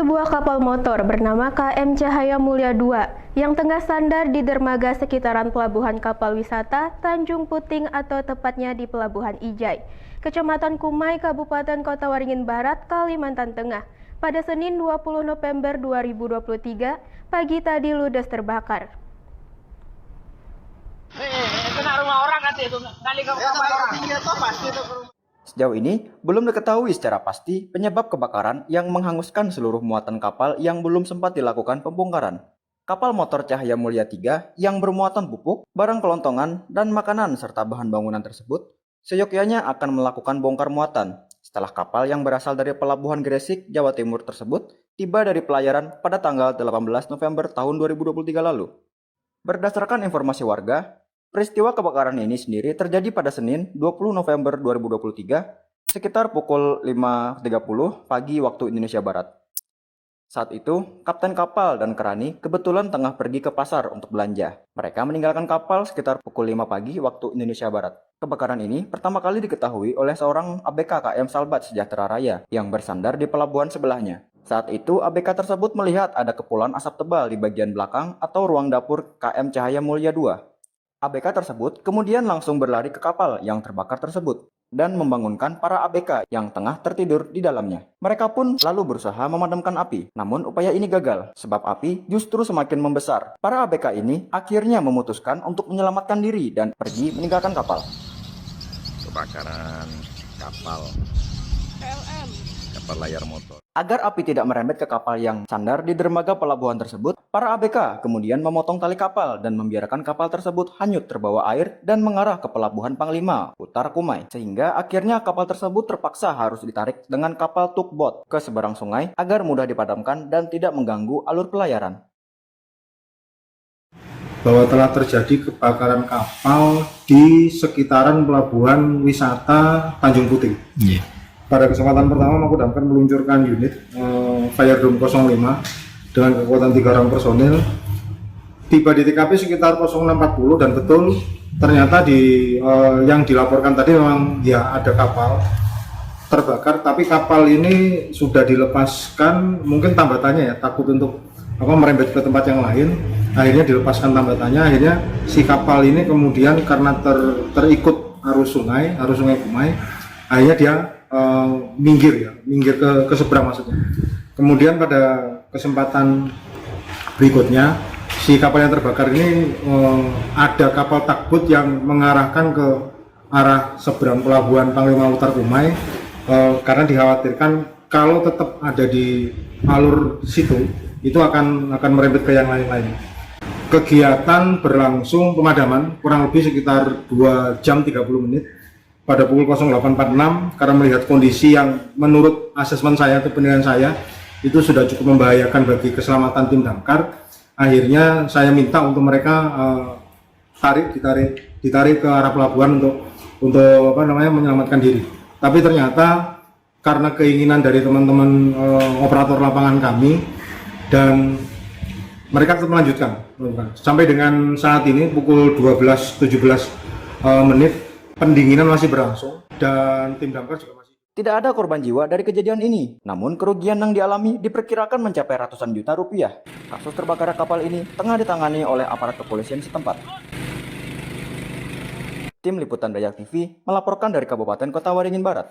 Sebuah kapal motor bernama KM Cahaya Mulia II yang tengah sandar di dermaga sekitaran Pelabuhan Kapal Wisata Tanjung Puting atau tepatnya di Pelabuhan Ijai, Kecamatan Kumai, Kabupaten Kota Waringin Barat, Kalimantan Tengah, pada Senin 20 November 2023 pagi tadi ludes terbakar. Sejauh ini, belum diketahui secara pasti penyebab kebakaran yang menghanguskan seluruh muatan kapal yang belum sempat dilakukan pembongkaran. Kapal motor Cahaya Mulia III yang bermuatan pupuk, barang kelontongan, dan makanan serta bahan bangunan tersebut, seyogyanya akan melakukan bongkar muatan setelah kapal yang berasal dari Pelabuhan Gresik, Jawa Timur tersebut tiba dari pelayaran pada tanggal 18 November tahun 2023 lalu. Berdasarkan informasi warga, peristiwa kebakaran ini sendiri terjadi pada Senin 20 November 2023 sekitar pukul 5.30 pagi waktu Indonesia Barat. Saat itu, kapten kapal dan kerani kebetulan tengah pergi ke pasar untuk belanja. Mereka meninggalkan kapal sekitar pukul 5 pagi waktu Indonesia Barat. Kebakaran ini pertama kali diketahui oleh seorang ABK KM Salbat Sejahtera Raya yang bersandar di pelabuhan sebelahnya. Saat itu, ABK tersebut melihat ada kepulan asap tebal di bagian belakang atau ruang dapur KM Cahaya Mulia II. ABK tersebut kemudian langsung berlari ke kapal yang terbakar tersebut dan membangunkan para ABK yang tengah tertidur di dalamnya. Mereka pun lalu berusaha memadamkan api, namun upaya ini gagal sebab api justru semakin membesar. Para ABK ini akhirnya memutuskan untuk menyelamatkan diri dan pergi meninggalkan kapal. Kebakaran kapal layar motor. Agar api tidak merembet ke kapal yang sandar di dermaga pelabuhan tersebut, para ABK kemudian memotong tali kapal dan membiarkan kapal tersebut hanyut terbawa air dan mengarah ke Pelabuhan Panglima, Utara Kumai. Sehingga akhirnya kapal tersebut terpaksa harus ditarik dengan kapal tugboat ke seberang sungai agar mudah dipadamkan dan tidak mengganggu alur pelayaran. Bahwa telah terjadi kebakaran kapal di sekitaran Pelabuhan Wisata Tanjung Puting. Pada kesempatan pertama, Makodamkar meluncurkan unit Fire Dome 05 dengan kekuatan 3 orang personil. Tiba di TKP sekitar 06.40 dan betul ternyata yang dilaporkan tadi memang ya ada kapal terbakar, tapi kapal ini sudah dilepaskan, mungkin tambatannya ya takut untuk merembet ke tempat yang lain. Akhirnya dilepaskan tambatannya, akhirnya si kapal ini kemudian karena terikut arus sungai Kumai, akhirnya dia minggir ke seberang maksudnya. Kemudian pada kesempatan berikutnya si kapal yang terbakar ini ada kapal tugboat yang mengarahkan ke arah seberang Pelabuhan Panglima Utara Kumai karena dikhawatirkan kalau tetap ada di alur situ itu akan merembet ke yang lain-lain. Kegiatan berlangsung pemadaman kurang lebih sekitar 2 jam 30 menit. Pada pukul 08.46 karena melihat kondisi yang menurut asesmen saya atau penilaian saya itu sudah cukup membahayakan bagi keselamatan tim damkar, akhirnya saya minta untuk mereka ditarik ke arah pelabuhan untuk menyelamatkan diri. Tapi ternyata karena keinginan dari teman-teman operator lapangan kami dan mereka tetap melanjutkan sampai dengan saat ini pukul 12.17 menit. Pendinginan masih berlangsung dan tim damkar juga masih. Tidak ada korban jiwa dari kejadian ini, namun kerugian yang dialami diperkirakan mencapai ratusan juta rupiah. Kasus terbakar kapal ini tengah ditangani oleh aparat kepolisian setempat. Tim Liputan Dayak TV melaporkan dari Kabupaten Kota Waringin Barat.